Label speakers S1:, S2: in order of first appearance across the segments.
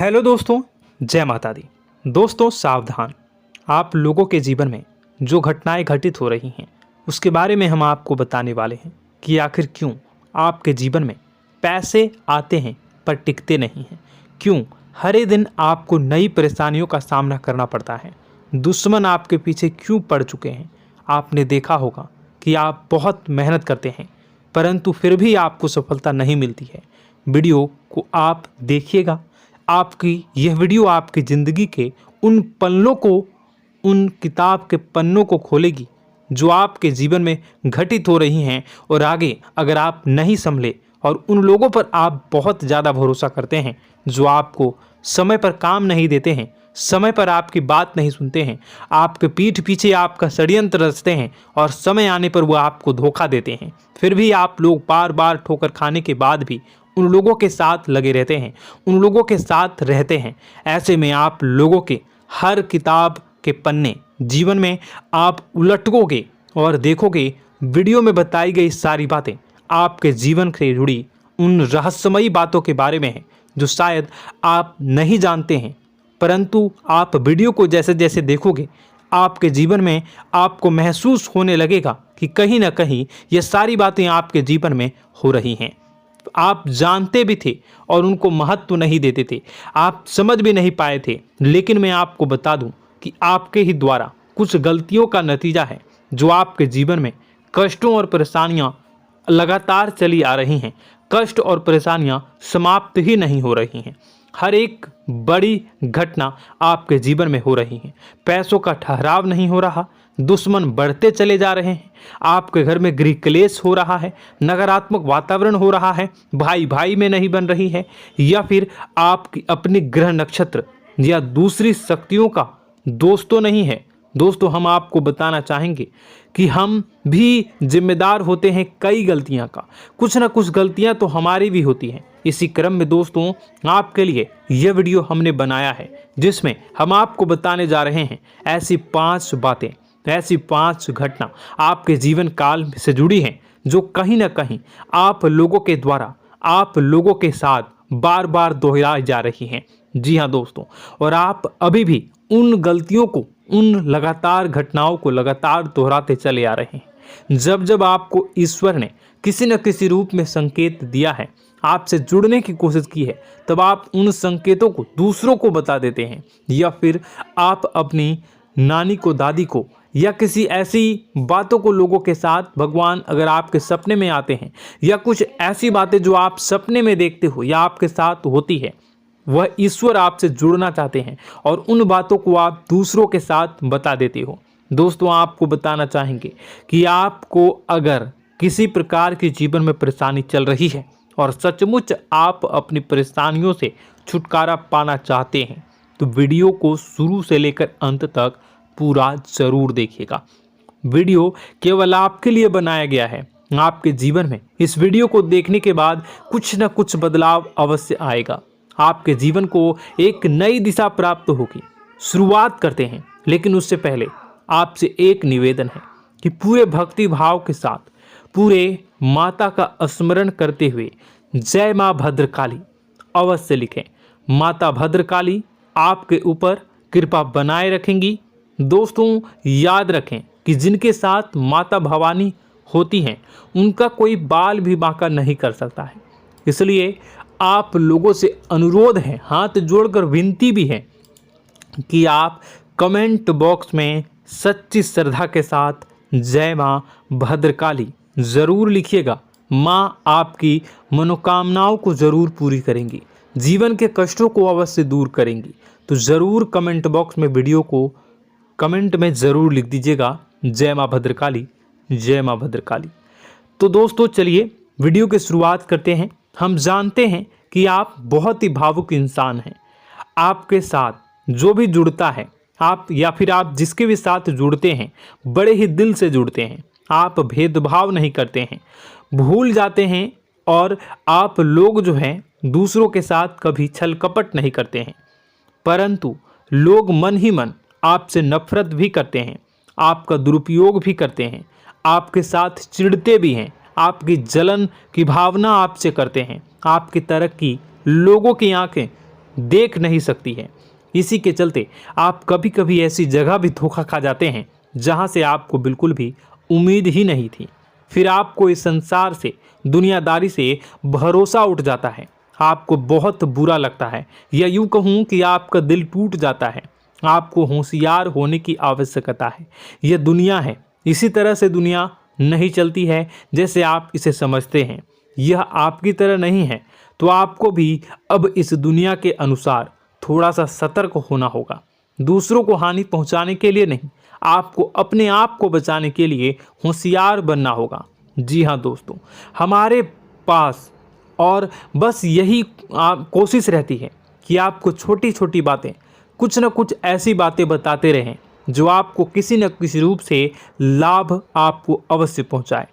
S1: Hello दोस्तों, जय माता दी। दोस्तों सावधान, आप लोगों के जीवन में जो घटनाएं घटित हो रही हैं उसके बारे में हम आपको बताने वाले हैं कि आखिर क्यों आपके जीवन में पैसे आते हैं पर टिकते नहीं हैं। क्यों हर एक दिन आपको नई परेशानियों का सामना करना पड़ता है। दुश्मन आपके पीछे क्यों पड़ चुके हैं। आपने देखा होगा कि आप बहुत मेहनत करते हैं परंतु फिर भी आपको सफलता नहीं मिलती है। वीडियो को आप देखिएगा। आपकी यह वीडियो आपकी ज़िंदगी के उन पन्नों को, उन किताब के पन्नों को खोलेगी जो आपके जीवन में घटित हो रही हैं। और आगे अगर आप नहीं संभले और उन लोगों पर आप बहुत ज़्यादा भरोसा करते हैं जो आपको समय पर काम नहीं देते हैं, समय पर आपकी बात नहीं सुनते हैं, आपके पीठ पीछे आपका षड्यंत्र रचते हैं और समय आने पर वो आपको धोखा देते हैं, फिर भी आप लोग बार बार ठोकर खाने के बाद भी उन लोगों के साथ लगे रहते हैं, उन लोगों के साथ रहते हैं। ऐसे में आप लोगों के हर किताब के पन्ने जीवन में आप उलटोगे और देखोगे वीडियो में बताई गई सारी बातें आपके जीवन से जुड़ी उन रहस्यमयी बातों के बारे में हैं जो शायद आप नहीं जानते हैं। परंतु आप वीडियो को जैसे जैसे देखोगे आपके जीवन में आपको महसूस होने लगेगा कि कहीं ना कहीं ये सारी बातें आपके जीवन में हो रही हैं। आप जानते भी थे और उनको महत्व नहीं देते थे, आप समझ भी नहीं पाए थे। लेकिन मैं आपको बता दूं कि आपके ही द्वारा कुछ गलतियों का नतीजा है जो आपके जीवन में कष्टों और परेशानियां लगातार चली आ रही हैं। कष्ट और परेशानियां समाप्त ही नहीं हो रही हैं। हर एक बड़ी घटना आपके जीवन में हो रही है। पैसों का ठहराव नहीं हो रहा, दुश्मन बढ़ते चले जा रहे हैं, आपके घर में गृह क्लेश हो रहा है, नकारात्मक वातावरण हो रहा है, भाई भाई में नहीं बन रही है, या फिर आपकी अपनी ग्रह नक्षत्र या दूसरी शक्तियों का दोष तो नहीं है। दोस्तों हम आपको बताना चाहेंगे कि हम भी जिम्मेदार होते हैं कई गलतियां का। कुछ ना कुछ गलतियां तो हमारी भी होती हैं। इसी क्रम में दोस्तों आपके लिए यह वीडियो हमने बनाया है जिसमें हम आपको बताने जा रहे हैं ऐसी 5 बातें, ऐसी 5 घटना आपके जीवन काल से जुड़ी हैं जो कहीं ना कहीं आप लोगों के द्वारा आप लोगों के साथ बार बार दोहराई जा रही हैं। जी हाँ दोस्तों, और आप अभी भी उन गलतियों को, उन लगातार घटनाओं को लगातार दोहराते चले आ रहे हैं। जब जब आपको ईश्वर ने किसी न किसी रूप में संकेत दिया है, आपसे जुड़ने की कोशिश की है, तब आप उन संकेतों को दूसरों को बता देते हैं, या फिर आप अपनी नानी को, दादी को, या किसी ऐसी बातों को लोगों के साथ, भगवान अगर आपके सपने में आते हैं या कुछ ऐसी बातें जो आप सपने में देखते हो या आपके साथ होती है, वह ईश्वर आपसे जुड़ना चाहते हैं और उन बातों को आप दूसरों के साथ बता देते हो। दोस्तों आपको बताना चाहेंगे कि आपको अगर किसी प्रकार की जीवन में परेशानी चल रही है और सचमुच आप अपनी परेशानियों से छुटकारा पाना चाहते हैं तो वीडियो को शुरू से लेकर अंत तक पूरा जरूर देखिएगा। वीडियो केवल आपके लिए बनाया गया है। आपके जीवन में इस वीडियो को देखने के बाद कुछ न कुछ बदलाव अवश्य आएगा। आपके जीवन को एक नई दिशा प्राप्त होगी। शुरुआत करते हैं, लेकिन उससे पहले आपसे एक निवेदन है कि पूरे भक्ति भाव के साथ, पूरे माता का स्मरण करते हुए जय माँ भद्रकाली अवश्य लिखें। माता भद्रकाली आपके ऊपर कृपा बनाए रखेंगी। दोस्तों याद रखें कि जिनके साथ माता भवानी होती हैं उनका कोई बाल भी बांका नहीं कर सकता है। इसलिए आप लोगों से अनुरोध है, हाथ जोड़कर विनती भी है कि आप कमेंट बॉक्स में सच्ची श्रद्धा के साथ जय माँ भद्रकाली ज़रूर लिखिएगा। माँ आपकी मनोकामनाओं को ज़रूर पूरी करेंगी, जीवन के कष्टों को अवश्य दूर करेंगी। तो ज़रूर कमेंट बॉक्स में वीडियो को कमेंट में ज़रूर लिख दीजिएगा जय माँ भद्रकाली, जय माँ भद्रकाली। तो दोस्तों चलिए वीडियो की शुरुआत करते हैं। हम जानते हैं कि आप बहुत ही भावुक इंसान हैं। आपके साथ जो भी जुड़ता है, आप या फिर आप जिसके भी साथ जुड़ते हैं बड़े ही दिल से जुड़ते हैं। आप भेदभाव नहीं करते हैं, भूल जाते हैं, और आप लोग जो हैं दूसरों के साथ कभी छल कपट नहीं करते हैं। परंतु लोग मन ही मन आपसे नफरत भी करते हैं, आपका दुरुपयोग भी करते हैं, आपके साथ चिढ़ते भी हैं, आपकी जलन की भावना आपसे करते हैं। आपकी तरक्की लोगों की आंखें देख नहीं सकती है। इसी के चलते आप कभी कभी ऐसी जगह भी धोखा खा जाते हैं जहां से आपको बिल्कुल भी उम्मीद ही नहीं थी। फिर आपको इस संसार से, दुनियादारी से भरोसा उठ जाता है। आपको बहुत बुरा लगता है, या यूं कहूं कि आपका दिल टूट जाता है। आपको होशियार होने की आवश्यकता है। यह दुनिया है, इसी तरह से दुनिया नहीं चलती है जैसे आप इसे समझते हैं। यह आपकी तरह नहीं है, तो आपको भी अब इस दुनिया के अनुसार थोड़ा सा सतर्क होना होगा। दूसरों को हानि पहुंचाने के लिए नहीं, आपको अपने आप को बचाने के लिए होशियार बनना होगा। जी हाँ दोस्तों, हमारे पास और बस यही कोशिश रहती है कि आपको छोटी छोटी बातें, कुछ न कुछ ऐसी बातें बताते रहें जो आपको किसी न किसी रूप से लाभ आपको अवश्य पहुंचाए,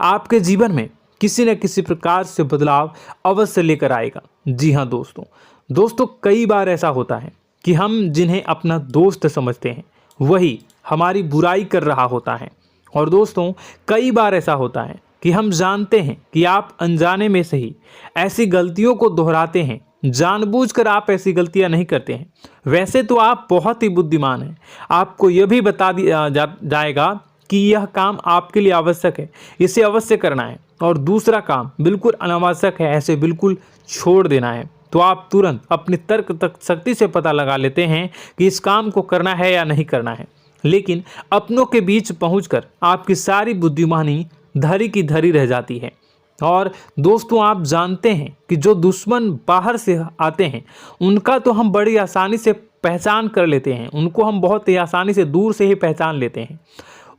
S1: आपके जीवन में किसी न किसी प्रकार से बदलाव अवश्य लेकर आएगा। जी हाँ दोस्तों, कई बार ऐसा होता है कि हम जिन्हें अपना दोस्त समझते हैं वही हमारी बुराई कर रहा होता है। और दोस्तों, कई बार ऐसा होता है कि हम जानते हैं कि आप अनजाने में से ही ऐसी गलतियों को दोहराते हैं। जानबूझकर आप ऐसी गलतियां नहीं करते हैं। वैसे तो आप बहुत ही बुद्धिमान हैं। आपको यह भी बता दिया जाएगा कि यह काम आपके लिए आवश्यक है, इसे अवश्य करना है, और दूसरा काम बिल्कुल अनावश्यक है, ऐसे बिल्कुल छोड़ देना है। तो आप तुरंत अपनी तर्क शक्ति से पता लगा लेते हैं कि इस काम को करना है या नहीं करना है। लेकिन अपनों के बीच पहुंचकर आपकी सारी बुद्धिमानी धरी की धरी रह जाती है। और दोस्तों, आप जानते हैं कि जो दुश्मन बाहर से आते हैं उनका तो हम बड़ी आसानी से पहचान कर लेते हैं, उनको हम बहुत ही आसानी से दूर से ही पहचान लेते हैं,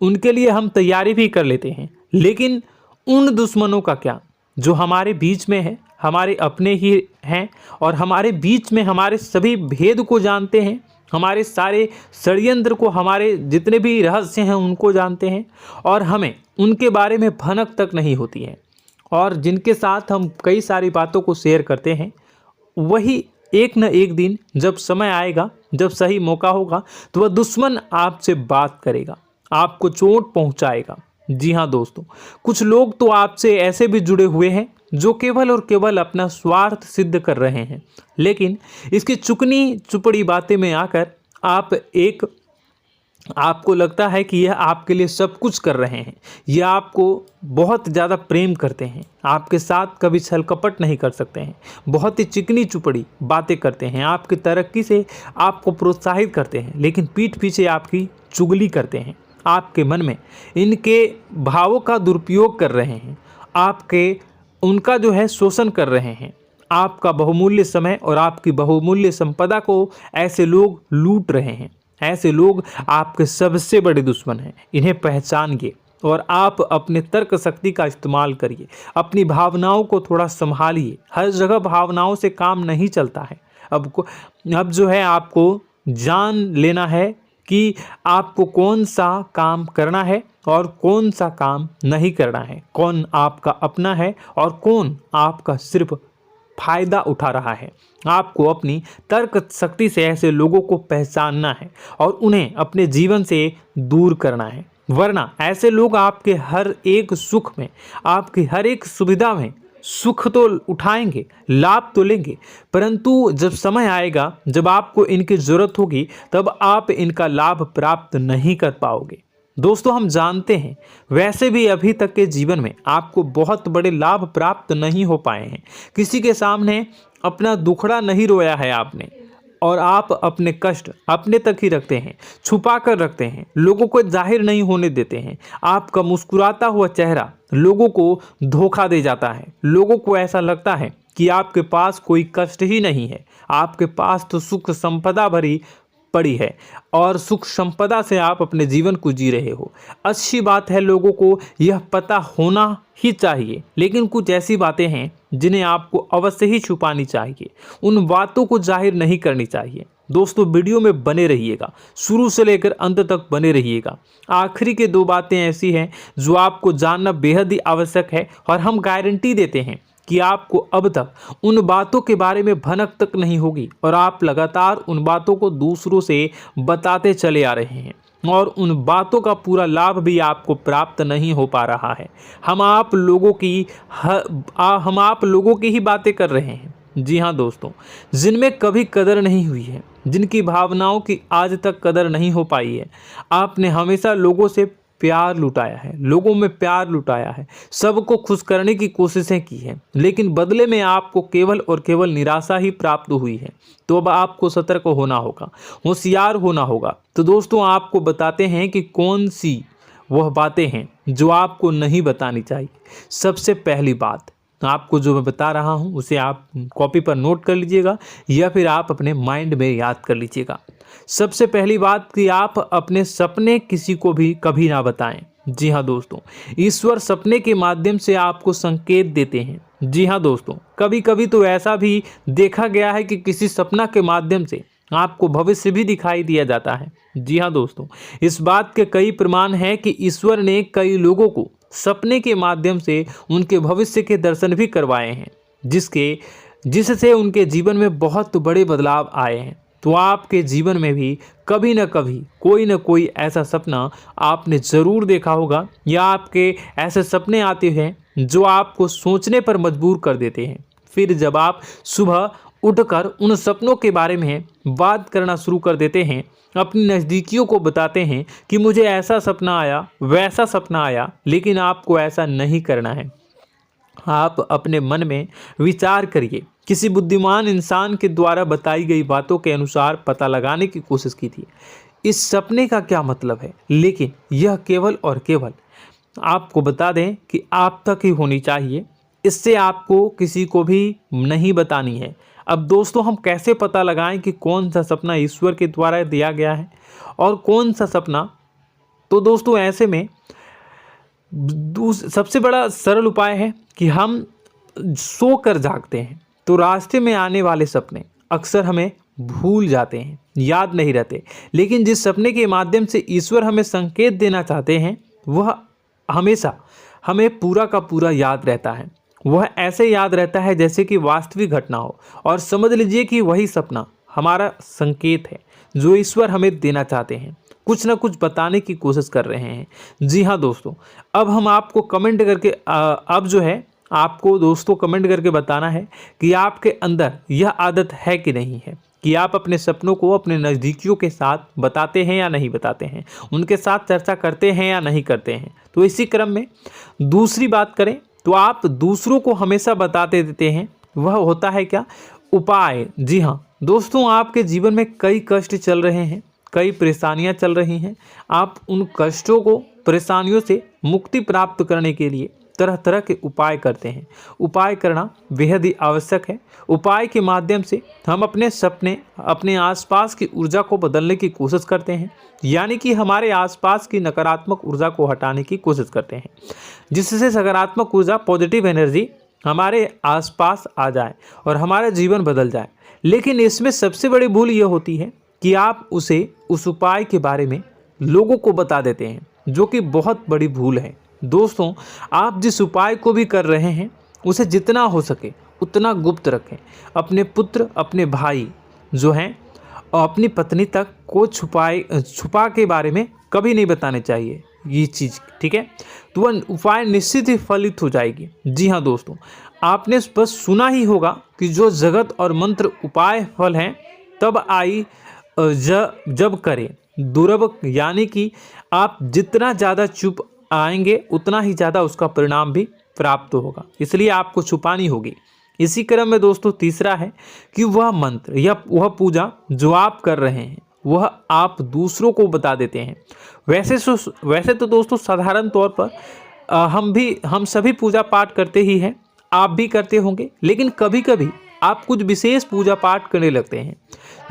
S1: उनके लिए हम तैयारी भी कर लेते हैं। लेकिन उन दुश्मनों का क्या जो हमारे बीच में है, हमारे अपने ही हैं, और हमारे बीच में हमारे सभी भेद को जानते हैं, हमारे सारे षड्यंत्र को, हमारे जितने भी रहस्य हैं उनको जानते हैं, और हमें उनके बारे में भनक तक नहीं होती है, और जिनके साथ हम कई सारी बातों को शेयर करते हैं, वही एक न एक दिन जब समय आएगा, जब सही मौका होगा, तो वह दुश्मन आपसे बात करेगा, आपको चोट पहुंचाएगा। जी हाँ दोस्तों, कुछ लोग तो आपसे ऐसे भी जुड़े हुए हैं जो केवल और केवल अपना स्वार्थ सिद्ध कर रहे हैं। लेकिन इसकी चुकनी चुपड़ी बातें में आकर आपको लगता है कि यह आपके लिए सब कुछ कर रहे हैं, यह आपको बहुत ज़्यादा प्रेम करते हैं, आपके साथ कभी छल कपट नहीं कर सकते हैं, बहुत ही चिकनी चुपड़ी बातें करते हैं, आपकी तरक्की से आपको प्रोत्साहित करते हैं, लेकिन पीठ पीछे आपकी चुगली करते हैं, आपके मन में इनके भावों का दुरुपयोग कर रहे हैं, उनका जो है शोषण कर रहे हैं। आपका बहुमूल्य समय और आपकी बहुमूल्य संपदा को ऐसे लोग लूट रहे हैं। ऐसे लोग आपके सबसे बड़े दुश्मन हैं। इन्हें पहचानिए और आप अपने तर्क शक्ति का इस्तेमाल करिए। अपनी भावनाओं को थोड़ा संभालिए। हर जगह भावनाओं से काम नहीं चलता है। अब जो है आपको जान लेना है कि आपको कौन सा काम करना है और कौन सा काम नहीं करना है, कौन आपका अपना है और कौन आपका सिर्फ फायदा उठा रहा है। आपको अपनी तर्क शक्ति से ऐसे लोगों को पहचानना है और उन्हें अपने जीवन से दूर करना है, वरना ऐसे लोग आपके हर एक सुख में, आपकी हर एक सुविधा में सुख तो उठाएंगे, लाभ तो लेंगे, परंतु जब समय आएगा, जब आपको इनकी ज़रूरत होगी, तब आप इनका लाभ प्राप्त नहीं कर पाओगे। दोस्तों, हम जानते हैं वैसे भी अभी तक के जीवन में आपको बहुत बड़े लाभ प्राप्त नहीं हो पाए हैं। किसी के सामने अपना दुखड़ा नहीं रोया है आपने, और आप अपने कष्ट अपने तक ही रखते हैं, छुपा कर रखते हैं, लोगों को जाहिर नहीं होने देते हैं। आपका मुस्कुराता हुआ चेहरा लोगों को धोखा दे जाता है। लोगों को ऐसा लगता है कि आपके पास कोई कष्ट ही नहीं है, आपके पास तो सुख संपदा भरी पड़ी है और सुख संपदा से आप अपने जीवन को जी रहे हो। अच्छी बात है, लोगों को यह पता होना ही चाहिए, लेकिन कुछ ऐसी बातें हैं जिन्हें आपको अवश्य ही छुपानी चाहिए। उन बातों को जाहिर नहीं करनी चाहिए। दोस्तों, वीडियो में बने रहिएगा, शुरू से लेकर अंत तक बने रहिएगा। आखिरी के 2 बातें ऐसी हैं जो आपको जानना बेहद ही आवश्यक है, और हम गारंटी देते हैं कि आपको अब तक उन बातों के बारे में भनक तक नहीं होगी, और आप लगातार उन बातों को दूसरों से बताते चले आ रहे हैं, और उन बातों का पूरा लाभ भी आपको प्राप्त नहीं हो पा रहा है। हम आप लोगों की ही बातें कर रहे हैं, जी हाँ दोस्तों, जिनमें कभी कदर नहीं हुई है, जिनकी भावनाओं की आज तक कदर नहीं हो पाई है। आपने हमेशा लोगों से प्यार लुटाया है, लोगों में प्यार लुटाया है, सबको खुश करने की कोशिशें की है, लेकिन बदले में आपको केवल और केवल निराशा ही प्राप्त हुई है। तो अब आपको सतर्क होना होगा, होशियार होना होगा। तो दोस्तों, आपको बताते हैं कि कौन सी वह बातें हैं जो आपको नहीं बतानी चाहिए। सबसे पहली बात, आपको जो मैं बता रहा हूं उसे आप कॉपी पर नोट कर लीजिएगा या फिर आप अपने माइंड में याद कर लीजिएगा। सबसे पहली बात कि आप अपने सपने किसी को भी कभी ना बताएं। जी हाँ दोस्तों, ईश्वर सपने के माध्यम से आपको संकेत देते हैं। जी हाँ दोस्तों, कभी कभी तो ऐसा भी देखा गया है कि किसी सपना के माध्यम से आपको भविष्य भी दिखाई दिया जाता है। जी हाँ दोस्तों, इस बात के कई प्रमाण हैं कि ईश्वर ने कई लोगों को सपने के माध्यम से उनके भविष्य के दर्शन भी करवाए हैं, जिससे उनके जीवन में बहुत बड़े बदलाव आए हैं। तो आपके जीवन में भी कभी न कभी कोई न कोई ऐसा सपना आपने ज़रूर देखा होगा, या आपके ऐसे सपने आते हैं जो आपको सोचने पर मजबूर कर देते हैं। फिर जब आप सुबह उठकर उन सपनों के बारे में बात करना शुरू कर देते हैं, अपनी नज़दीकियों को बताते हैं कि मुझे ऐसा सपना आया, वैसा सपना आया, लेकिन आपको ऐसा नहीं करना है। आप अपने मन में विचार करिए। किसी बुद्धिमान इंसान के द्वारा बताई गई बातों के अनुसार पता लगाने की कोशिश की थी इस सपने का क्या मतलब है, लेकिन यह केवल और केवल आपको बता दें कि आप तक ही होनी चाहिए। इससे आपको किसी को भी नहीं बतानी है। अब दोस्तों, हम कैसे पता लगाएं कि कौन सा सपना ईश्वर के द्वारा दिया गया है और कौन सा सपना? तो दोस्तों, ऐसे में सबसे बड़ा सरल उपाय है कि हम सोकर जागते हैं तो रास्ते में आने वाले सपने अक्सर हमें भूल जाते हैं, याद नहीं रहते। लेकिन जिस सपने के माध्यम से ईश्वर हमें संकेत देना चाहते हैं वह हमेशा हमें पूरा का पूरा याद रहता है। वह ऐसे याद रहता है जैसे कि वास्तविक घटना हो, और समझ लीजिए कि वही सपना हमारा संकेत है जो ईश्वर हमें देना चाहते हैं, कुछ ना कुछ बताने की कोशिश कर रहे हैं। जी हाँ दोस्तों, अब हम आपको कमेंट करके अब जो है आपको दोस्तों कमेंट करके बताना है कि आपके अंदर यह आदत है कि नहीं है, कि आप अपने सपनों को अपने नज़दीकियों के साथ बताते हैं या नहीं बताते हैं, उनके साथ चर्चा करते हैं या नहीं करते हैं। तो इसी क्रम में दूसरी बात करें तो आप दूसरों को हमेशा बताते देते हैं, वह होता है क्या? उपाय। जी हाँ दोस्तों, आपके जीवन में कई कष्ट चल रहे हैं, कई परेशानियां चल रही हैं। आप उन कष्टों को, परेशानियों से मुक्ति प्राप्त करने के लिए तरह तरह के उपाय करते हैं। उपाय करना बेहद ही आवश्यक है। उपाय के माध्यम से हम अपने सपने, अपने आसपास की ऊर्जा को बदलने की कोशिश करते हैं, यानी कि हमारे आसपास की नकारात्मक ऊर्जा को हटाने की कोशिश करते हैं, जिससे सकारात्मक ऊर्जा, पॉजिटिव एनर्जी हमारे आसपास आ जाए और हमारा जीवन बदल जाए। लेकिन इसमें सबसे बड़ी भूल यह होती है कि आप उस उपाय के बारे में लोगों को बता देते हैं, जो कि बहुत बड़ी भूल है। दोस्तों, आप जिस उपाय को भी कर रहे हैं उसे जितना हो सके उतना गुप्त रखें। अपने पुत्र, अपने भाई जो हैं और अपनी पत्नी तक को छुपा के बारे में कभी नहीं बताने चाहिए ये चीज़, ठीक है? तो वह उपाय निश्चित ही फलित हो जाएगी। जी हाँ दोस्तों, आपने बस सुना ही होगा कि जो जगत और मंत्र उपाय फल हैं तब आई जब करें दुर्लभ, यानी कि आप जितना ज़्यादा चुप आएंगे उतना ही ज़्यादा उसका परिणाम भी प्राप्त होगा, इसलिए आपको छुपानी होगी। इसी क्रम में दोस्तों तीसरा है कि वह मंत्र या वह पूजा जो आप कर रहे हैं वह आप दूसरों को बता देते हैं। वैसे तो दोस्तों साधारण तौर पर हम सभी पूजा पाठ करते ही हैं, आप भी करते होंगे, लेकिन कभी कभी आप कुछ विशेष पूजा पाठ करने लगते हैं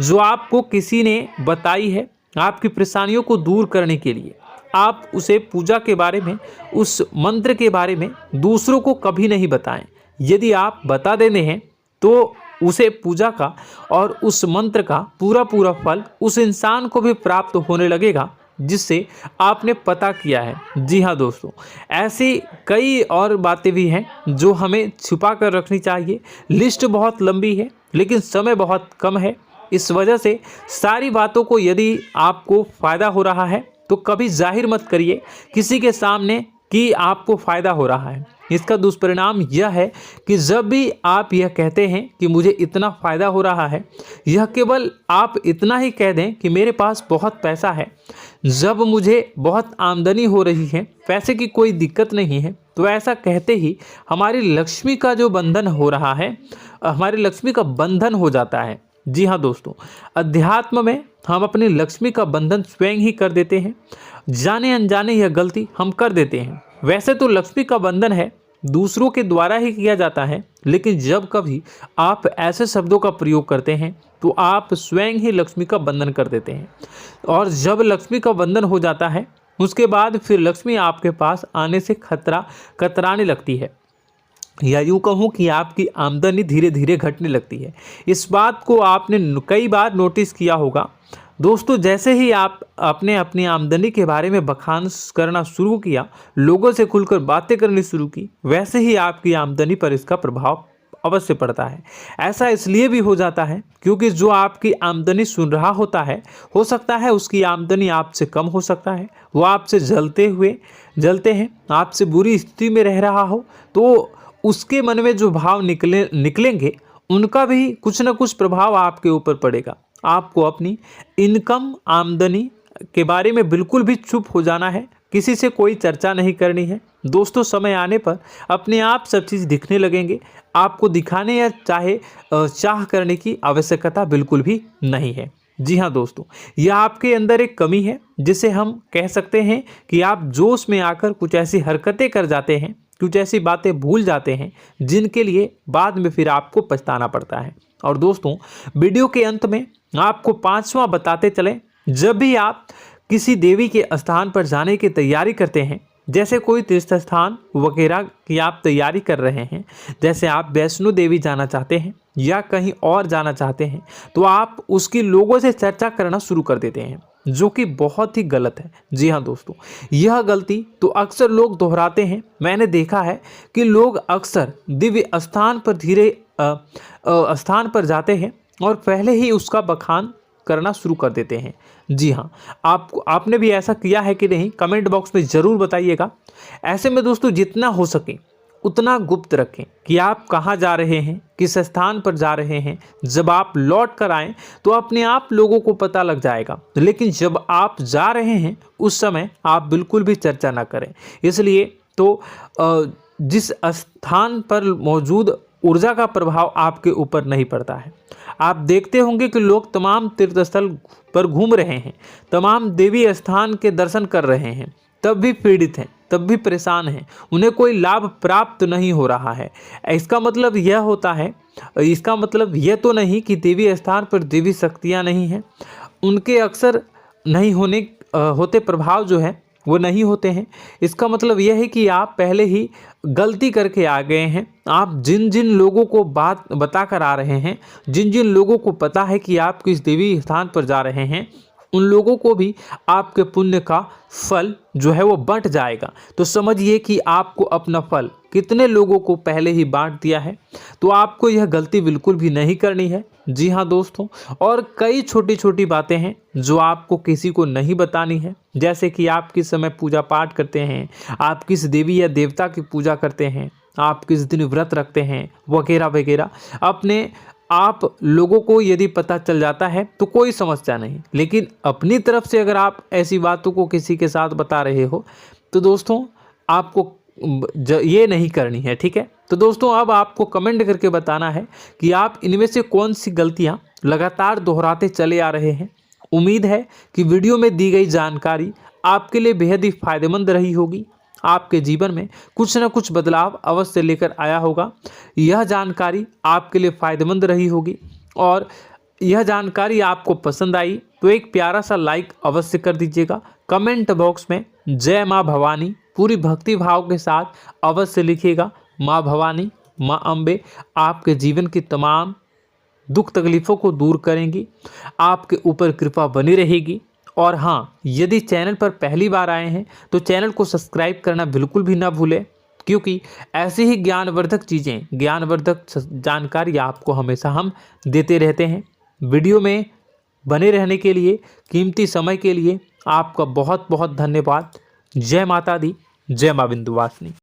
S1: जो आपको किसी ने बताई है आपकी परेशानियों को दूर करने के लिए। आप उसे पूजा के बारे में, उस मंत्र के बारे में दूसरों को कभी नहीं बताएं। यदि आप बता देते हैं तो उसे पूजा का और उस मंत्र का पूरा फल उस इंसान को भी प्राप्त होने लगेगा जिससे आपने पता किया है। जी हाँ दोस्तों, ऐसी कई और बातें भी हैं जो हमें छुपा कर रखनी चाहिए। लिस्ट बहुत लंबी है लेकिन समय बहुत कम है, इस वजह से सारी बातों को, यदि आपको फ़ायदा हो रहा है तो कभी जाहिर मत करिए, किसी के सामने कि आपको फ़ायदा हो रहा है। इसका दुष्परिणाम यह है कि जब भी आप यह कहते हैं कि मुझे इतना फ़ायदा हो रहा है, यह केवल आप इतना ही कह दें कि मेरे पास बहुत पैसा है, जब मुझे बहुत आमदनी हो रही है, पैसे की कोई दिक्कत नहीं है, तो ऐसा कहते ही हमारी लक्ष्मी का जो बंधन हो रहा है, हमारी लक्ष्मी का बंधन हो जाता है। जी हाँ दोस्तों, अध्यात्म में हम अपनी लक्ष्मी का बंधन स्वयं ही कर देते हैं। जाने अनजाने यह गलती हम कर देते हैं। वैसे तो लक्ष्मी का बंधन है दूसरों के द्वारा ही किया जाता है, लेकिन जब कभी आप ऐसे शब्दों का प्रयोग करते हैं तो आप स्वयं ही लक्ष्मी का बंधन कर देते हैं। और जब लक्ष्मी का बंधन हो जाता है, उसके बाद फिर लक्ष्मी आपके पास आने से कतराने लगती है, या यूँ कहूँ कि आपकी आमदनी धीरे धीरे घटने लगती है। इस बात को आपने कई बार नोटिस किया होगा दोस्तों। जैसे ही आप अपने अपनी आमदनी के बारे में बखान करना शुरू किया, लोगों से खुलकर बातें करनी शुरू की, वैसे ही आपकी आमदनी पर इसका प्रभाव अवश्य पड़ता है। ऐसा इसलिए भी हो जाता है क्योंकि जो आपकी आमदनी सुन रहा होता है, हो सकता है उसकी आमदनी आपसे कम हो सकता है, वो आपसे जलते हैं, आपसे बुरी स्थिति में रह रहा हो, तो उसके मन में जो भाव निकलेंगे उनका भी कुछ न कुछ प्रभाव आपके ऊपर पड़ेगा। आपको अपनी इनकम आमदनी के बारे में बिल्कुल भी चुप हो जाना है, किसी से कोई चर्चा नहीं करनी है दोस्तों। समय आने पर अपने आप सब चीज़ दिखने लगेंगे। आपको दिखाने या चाह करने की आवश्यकता बिल्कुल भी नहीं है। जी हाँ दोस्तों, यह आपके अंदर एक कमी है, जिसे हम कह सकते हैं कि आप जोश में आकर कुछ ऐसी हरकतें कर जाते हैं, कुछ ऐसी बातें भूल जाते हैं जिनके लिए बाद में फिर आपको पछताना पड़ता है। और दोस्तों, वीडियो के अंत में आपको 5वां बताते चलें, जब भी आप किसी देवी के स्थान पर जाने की तैयारी करते हैं, जैसे कोई तीर्थ स्थान वगैरह की आप तैयारी कर रहे हैं, जैसे आप वैष्णो देवी जाना चाहते हैं या कहीं और जाना चाहते हैं, तो आप उसकी लोगों से चर्चा करना शुरू कर देते हैं, जो कि बहुत ही गलत है। जी हाँ दोस्तों, यह गलती तो अक्सर लोग दोहराते हैं। मैंने देखा है कि लोग अक्सर दिव्य स्थान पर जाते हैं और पहले ही उसका बखान करना शुरू कर देते हैं। जी हाँ, आपने भी ऐसा किया है कि नहीं, कमेंट बॉक्स में ज़रूर बताइएगा। ऐसे में दोस्तों, जितना हो सके उतना गुप्त रखें कि आप कहाँ जा रहे हैं, किस स्थान पर जा रहे हैं। जब आप लौट कर आएँ तो अपने आप लोगों को पता लग जाएगा, लेकिन जब आप जा रहे हैं उस समय आप बिल्कुल भी चर्चा ना करें। इसलिए तो जिस स्थान पर मौजूद ऊर्जा का प्रभाव आपके ऊपर नहीं पड़ता है। आप देखते होंगे कि लोग तमाम तीर्थ स्थल पर घूम रहे हैं, तमाम देवी स्थान के दर्शन कर रहे हैं, तब भी पीड़ित हैं, तब भी परेशान हैं, उन्हें कोई लाभ प्राप्त नहीं हो रहा है। इसका मतलब यह होता है, इसका मतलब यह तो नहीं कि देवी स्थान पर देवी शक्तियाँ नहीं हैं, उनके अक्सर नहीं होते प्रभाव जो है वो नहीं होते हैं। इसका मतलब यह है कि आप पहले ही गलती करके आ गए हैं। आप जिन जिन लोगों को बात बता कर आ रहे हैं, जिन जिन लोगों को पता है कि आप किस देवी स्थान पर जा रहे हैं, उन लोगों को भी आपके पुण्य का फल जो है वो बंट जाएगा। तो समझिए कि आपको अपना फल कितने लोगों को पहले ही बांट दिया है। तो आपको यह गलती बिल्कुल भी नहीं करनी है। जी हाँ दोस्तों, और कई छोटी छोटी बातें हैं जो आपको किसी को नहीं बतानी है, जैसे कि आप किस समय पूजा पाठ करते हैं, आप किस देवी या देवता की पूजा करते हैं, आप किस दिन व्रत रखते हैं, वगैरह वगैरह। अपने आप लोगों को यदि पता चल जाता है तो कोई समस्या नहीं, लेकिन अपनी तरफ से अगर आप ऐसी बातों को किसी के साथ बता रहे हो तो दोस्तों आपको ये नहीं करनी है, ठीक है। तो दोस्तों, अब आपको कमेंट करके बताना है कि आप इनमें से कौन सी गलतियां लगातार दोहराते चले आ रहे हैं। उम्मीद है कि वीडियो में दी गई जानकारी आपके लिए बेहद ही फायदेमंद रही होगी, आपके जीवन में कुछ न कुछ बदलाव अवश्य लेकर आया होगा। यह जानकारी आपके लिए फ़ायदेमंद रही होगी और यह जानकारी आपको पसंद आई तो एक प्यारा सा लाइक अवश्य कर दीजिएगा। कमेंट बॉक्स में जय माँ भवानी पूरी भक्ति भाव के साथ अवश्य लिखिएगा। माँ भवानी, माँ अम्बे आपके जीवन की तमाम दुख तकलीफ़ों को दूर करेंगी, आपके ऊपर कृपा बनी रहेगी। और हाँ, यदि चैनल पर पहली बार आए हैं तो चैनल को सब्सक्राइब करना बिल्कुल भी ना भूलें, क्योंकि ऐसी ही ज्ञानवर्धक चीज़ें, ज्ञानवर्धक जानकारी आपको हमेशा हम देते रहते हैं। वीडियो में बने रहने के लिए, कीमती समय के लिए आपका बहुत बहुत धन्यवाद। जय माता दी, जय मां विंध्यवासिनी।